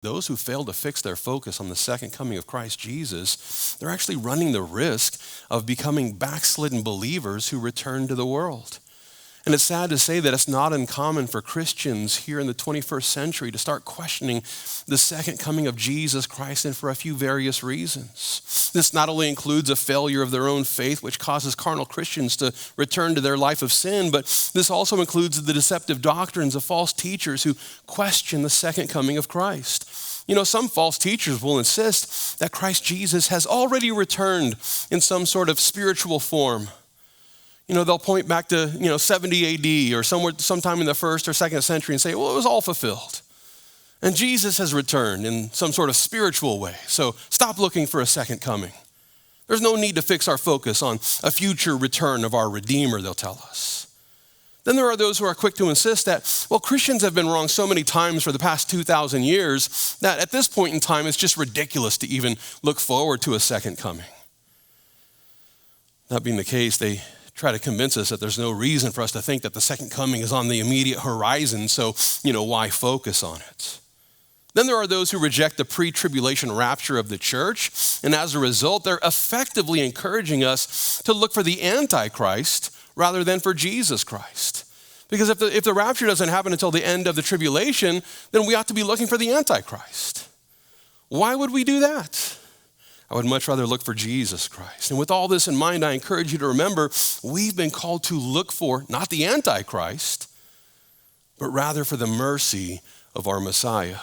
those who fail to fix their focus on the second coming of Christ Jesus, they're actually running the risk of becoming backslidden believers who return to the world. And it's sad to say that it's not uncommon for Christians here in the 21st century to start questioning the second coming of Jesus Christ, and for a few various reasons. This not only includes a failure of their own faith, which causes carnal Christians to return to their life of sin, but this also includes the deceptive doctrines of false teachers who question the second coming of Christ. You know, some false teachers will insist that Christ Jesus has already returned in some sort of spiritual form. You know, they'll point back to, 70 AD or sometime in the 1st or 2nd century and say, well, it was all fulfilled. And Jesus has returned in some sort of spiritual way. So stop looking for a second coming. There's no need to fix our focus on a future return of our Redeemer, they'll tell us. Then there are those who are quick to insist that, well, Christians have been wrong so many times for the past 2,000 years that at this point in time, it's just ridiculous to even look forward to a second coming. That being the case, they try to convince us that there's no reason for us to think that the second coming is on the immediate horizon, so, why focus on it? Then there are those who reject the pre-tribulation rapture of the church, and as a result, they're effectively encouraging us to look for the Antichrist rather than for Jesus Christ. Because if the rapture doesn't happen until the end of the tribulation, then we ought to be looking for the Antichrist. Why would we do that? I would much rather look for Jesus Christ. And with all this in mind, I encourage you to remember, we've been called to look for not the Antichrist, but rather for the mercy of our Messiah.